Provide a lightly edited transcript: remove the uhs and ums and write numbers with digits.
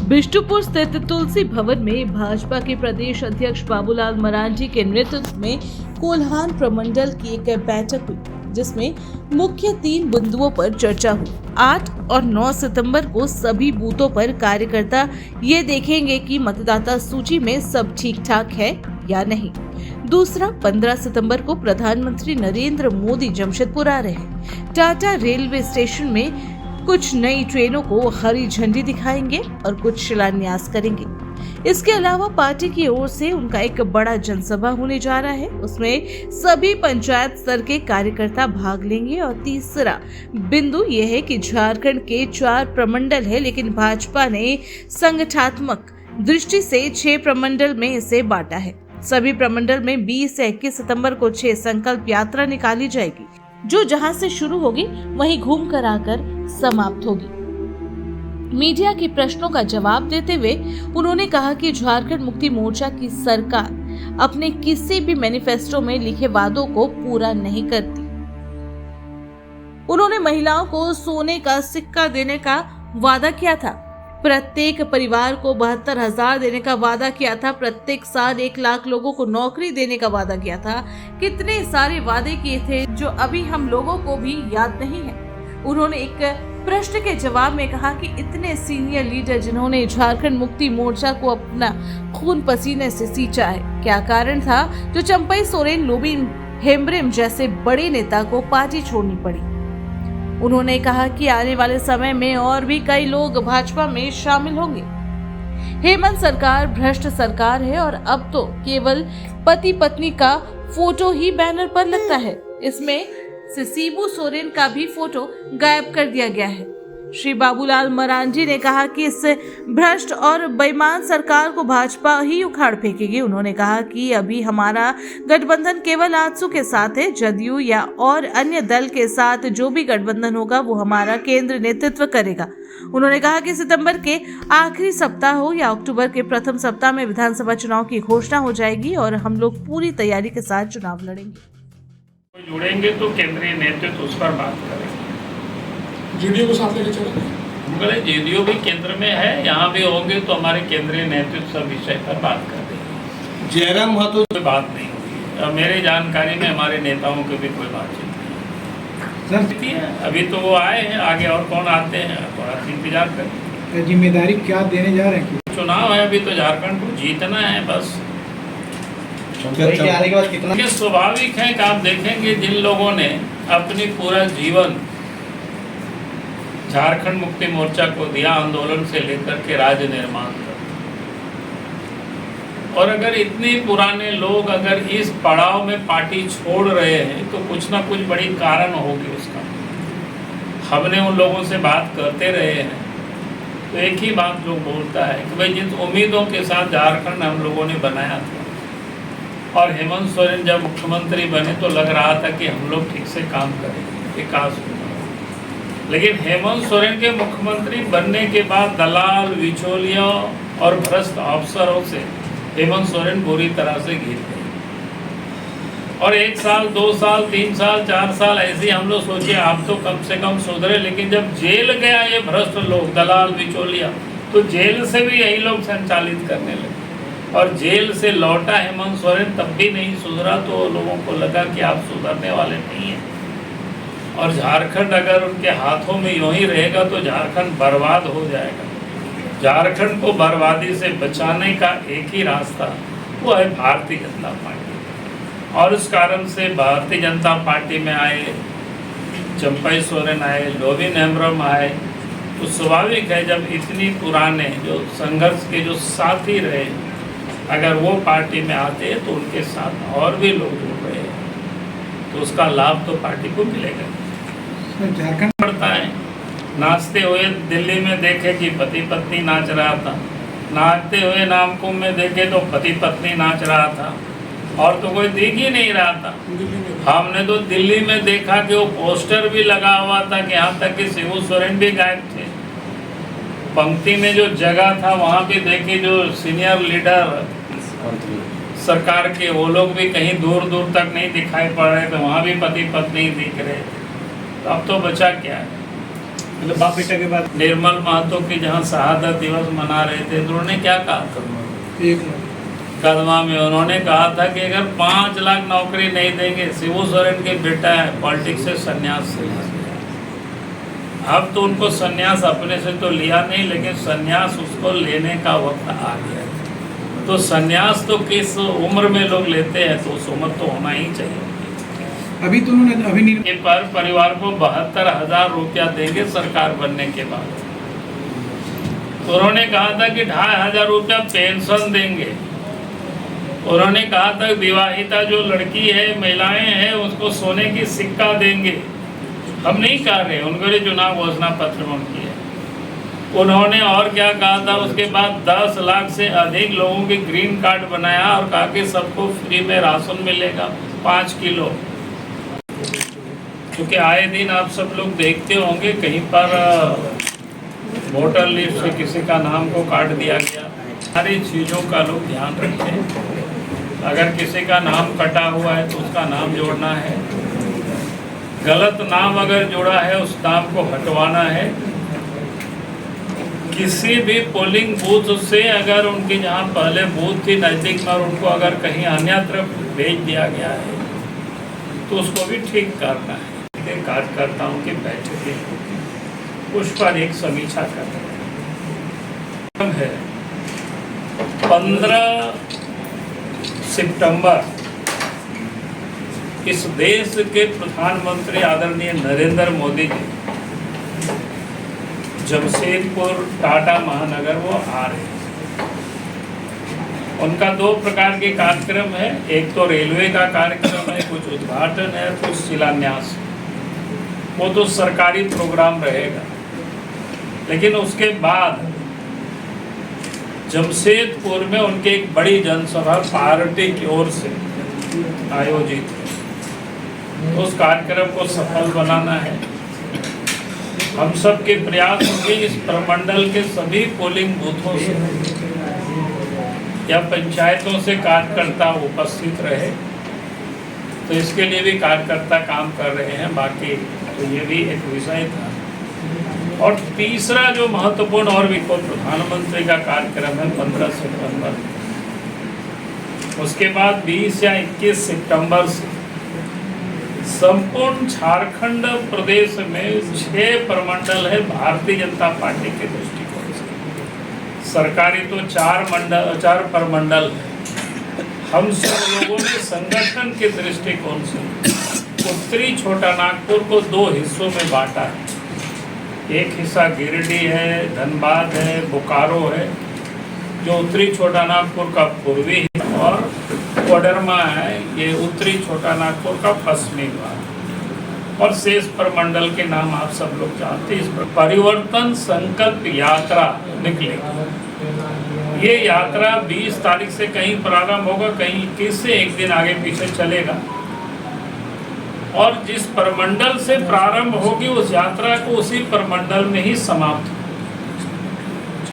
बिष्टुपुर स्थित तुलसी भवन में भाजपा के प्रदेश अध्यक्ष बाबूलाल मरांडी के नेतृत्व में कोल्हान प्रमंडल की एक बैठक हुई, जिसमें मुख्य 3 बिंदुओं पर चर्चा हुई। 8 और 9 सितंबर को सभी बूथों पर कार्यकर्ता ये देखेंगे कि मतदाता सूची में सब ठीक ठाक है या नहीं। दूसरा, 15 सितंबर को प्रधानमंत्री नरेंद्र मोदी जमशेदपुर आ रहे हैं। टाटा रेलवे स्टेशन में कुछ नई ट्रेनों को हरी झंडी दिखाएंगे और कुछ शिलान्यास करेंगे। इसके अलावा पार्टी की ओर से उनका एक बड़ा जनसभा होने जा रहा है, उसमें सभी पंचायत स्तर के कार्यकर्ता भाग लेंगे। और तीसरा बिंदु यह है कि झारखंड के 4 प्रमंडल है, लेकिन भाजपा ने संगठनात्मक दृष्टि से 6 प्रमंडल में इसे बांटा है। सभी प्रमंडल में 20 से 21 सितंबर को 6 संकल्प यात्रा निकाली जाएगी, जो जहां से शुरू होगी वहीं घूम कर आकर समाप्त होगी। मीडिया के प्रश्नों का जवाब देते हुए उन्होंने कहा कि झारखंड मुक्ति मोर्चा की सरकार अपने किसी भी मैनिफेस्टो में लिखे वादों को पूरा नहीं करती। उन्होंने महिलाओं को सोने का सिक्का देने का वादा किया था, प्रत्येक परिवार को 72,000 देने का वादा किया था, प्रत्येक साल 1 लाख लोगों को नौकरी देने का वादा किया था। कितने सारे वादे किए थे जो अभी हम लोगों को भी याद नहीं है। उन्होंने एक प्रश्न के जवाब में कहा कि इतने सीनियर लीडर जिन्होंने झारखंड मुक्ति मोर्चा को अपना खून पसीने से सींचा है, क्या कारण था जो चंपई सोरेन, लोबिन हेम्ब्रेम जैसे बड़े नेता को पार्टी छोड़नी पड़ी। उन्होंने कहा कि आने वाले समय में और भी कई लोग भाजपा में शामिल होंगे। हेमंत सरकार भ्रष्ट सरकार है और अब तो केवल पति पत्नी का फोटो ही बैनर पर लगता है। इसमें से शिबू सोरेन का भी फोटो गायब कर दिया गया है। श्री बाबूलाल मरांडी ने कहा कि इस भ्रष्ट और बेईमान सरकार को भाजपा ही उखाड़ फेंकेगी। उन्होंने कहा कि अभी हमारा गठबंधन केवल आजसू के साथ है, जदयू या और अन्य दल के साथ जो भी गठबंधन होगा वो हमारा केंद्र नेतृत्व करेगा। उन्होंने कहा कि सितंबर के आखिरी सप्ताह हो या अक्टूबर के प्रथम सप्ताह में विधानसभा चुनाव की घोषणा हो जाएगी और हम लोग पूरी तैयारी के साथ चुनाव लड़ेंगे। जुड़ेंगे तो केंद्रीय नेतृत्व उस पर बात करेंगे। जेडीयू को साथ लेके चलेंगे। जेडीयू भी केंद्र में है, यहाँ भी होंगे तो हमारे केंद्रीय नेतृत्व सब विषय पर बात कर देंगे। जयराम महतो कोई बात नहीं होगी और मेरी जानकारी में हमारे नेताओं की भी कोई बातचीत नहीं है। अभी तो वो आए हैं, आगे और कौन आते हैं थोड़ा इंतजार करें। जिम्मेदारी क्या देने जा रहे हैं? चुनाव है, अभी तो झारखंड को जीतना है बस। आने के बाद कितना स्वाभाविक है कि आप देखेंगे जिन लोगों ने अपनी पूरा जीवन झारखंड मुक्ति मोर्चा को दिया, आंदोलन से लेकर के राज्य निर्माण तक, और अगर इतने पुराने लोग अगर इस पड़ाव में पार्टी छोड़ रहे हैं तो कुछ ना कुछ बड़ी कारण होगी उसका। हमने उन लोगों से बात करते रहे हैं तो एक ही बात लोग बोलता है कि भाई जिन उम्मीदों के साथ झारखंड हम लोगों ने बनाया था और हेमंत सोरेन जब मुख्यमंत्री बने तो लग रहा था कि हम लोग ठीक से काम करेंगे, विकास होगा। लेकिन हेमंत सोरेन के मुख्यमंत्री बनने के बाद दलाल, बिचौलियों और भ्रष्ट अफसरों से हेमंत सोरेन बुरी तरह से घिर गए। और 1 साल, 2 साल, 3 साल, 4 साल ऐसे हम लोग सोचे आप तो कम से कम सुधरे, लेकिन जब जेल गया ये भ्रष्ट लोग, दलाल, बिचौलिया, तो जेल से भी यही लोग संचालित करने लगे। और जेल से लौटा हेमंत सोरेन तब भी नहीं सुधरा, तो लोगों को लगा कि आप सुधरने वाले नहीं हैं और झारखंड अगर उनके हाथों में यूं ही रहेगा तो झारखंड बर्बाद हो जाएगा। झारखंड को बर्बादी से बचाने का एक ही रास्ता वो है भारतीय जनता पार्टी, और उस कारण से भारतीय जनता पार्टी में आए चंपई सोरेन आए, लोबिन हेम्ब्रम आए। तो स्वाभाविक है जब इतनी पुराने जो संघर्ष के जो साथी रहे अगर वो पार्टी में आते हैं तो उनके साथ और भी लोग जुड़ रहे हैं तो उसका लाभ तो पार्टी को मिलेगा। झारखंड पड़ता है नाचते हुए दिल्ली में देखे कि पति पत्नी नाच रहा था, नाचते हुए नामकुम में देखे तो पति पत्नी नाच रहा था और तो कोई दिख ही नहीं रहा था। हमने तो दिल्ली में देखा कि वो पोस्टर भी लगा हुआ था कि यहाँ तक कि शिबू सोरेन भी गायब थे। पंक्ति में जो जगह था वहाँ भी देखी जो सीनियर लीडर सरकार के वो लोग भी कहीं दूर दूर तक नहीं दिखाई पड़ रहे, तो वहाँ भी पति पत्नी दिख रहे। तो अब तो बचा क्या है? मतलब बाप बेटा के बाद निर्मल महतो की जहाँ शहादत दिवस मना रहे थे तो उन्होंने क्या कहा था? एक मिनट। कदमा में उन्होंने कहा था कि अगर 5 लाख नौकरी नहीं देंगे, शिबू सोरेन के बेटा है, पॉलिटिक्स से संन्यास से अब तो उनको संन्यास अपने से तो लिया नहीं, लेकिन संन्यास उसको लेने का वक्त आ गया। तो संन्यास तो किस उम्र में लोग लेते हैं, तो उस उम्र तो होना ही चाहिए। अभी तो उन्होंने अभी नहीं। पर परिवार को 72,000 रुपया देंगे सरकार बनने के बाद। उन्होंने कहा था कि 2,500 रुपया पेंशन देंगे। उन्होंने कहा था विवाहिता जो लड़की है, महिलाएं हैं, उसको सोने की सिक्का देंगे। हम नहीं कह रहे, उन्होंने चुनाव घोषणा पत्र में किया। उन्होंने और क्या कहा था, उसके बाद 10 लाख से अधिक लोगों के ग्रीन कार्ड बनाया और कहा कि सबको फ्री में राशन मिलेगा 5 किलो। क्योंकि आए दिन आप सब लोग देखते होंगे कहीं पर वोटर लिस्ट से किसी का नाम को काट दिया गया। सारी चीज़ों का लोग ध्यान रखें। अगर किसी का नाम कटा हुआ है तो उसका नाम जोड़ना है, गलत नाम अगर जोड़ा है उस नाम को हटवाना है। किसी भी पोलिंग बूथ से अगर उनकी जहाँ पहले बूथ थी नज़दीक में और उनको अगर कहीं अन्यत्र भेज दिया गया है तो उसको भी ठीक करना है। कार्यकर्ताओं की बैठकें उस पर एक समीक्षा कर रहे हैं। 15 सितंबर इस देश के प्रधानमंत्री आदरणीय नरेंद्र मोदी जी जमशेदपुर टाटा महानगर वो आ रहे हैं। उनका 2 प्रकार के कार्यक्रम है, एक तो रेलवे का कार्यक्रम है, कुछ उद्घाटन है, कुछ शिलान्यास। वो तो सरकारी प्रोग्राम रहेगा, लेकिन उसके बाद जमशेदपुर में उनके एक बड़ी जनसभा पार्टी की ओर से आयोजित है। उस कार्यक्रम को सफल बनाना है। हम सब के प्रयास होंगे इस प्रमंडल के सभी पोलिंग बूथों से या पंचायतों से कार्यकर्ता उपस्थित रहे, तो इसके लिए भी कार्यकर्ता काम कर रहे हैं। बाकी तो ये भी एक विषय था। और तीसरा जो महत्वपूर्ण और भी प्रधानमंत्री का कार्यक्रम है 15 सितंबर, उसके बाद 20 या 21 सितंबर से संपूर्ण झारखंड प्रदेश में 6 प्रमंडल है भारतीय जनता पार्टी के दृष्टिकोण से। सरकारी तो 4 प्रमंडल है। हम सब लोगों ने संगठन के दृष्टिकोण से उत्तरी छोटा नागपुर को 2 हिस्सों में बांटा है। एक हिस्सा गिरिडीह है, धनबाद है, बोकारो है, जो उत्तरी छोटा नागपुर का पूर्वी है, और कोडरमा है, ये उत्तरी छोटा नागपुर का पश्चिमी भाग। और शेष प्रमंडल के नाम आप सब लोग जानते हैं। इस पर परिवर्तन संकल्प यात्रा निकलेगी। ये यात्रा 20 तारीख से कहीं प्रारंभ होगा, कहीं 21 से एक दिन आगे पीछे चलेगा। और जिस प्रमंडल से प्रारंभ होगी उस यात्रा को उसी प्रमंडल में ही समाप्त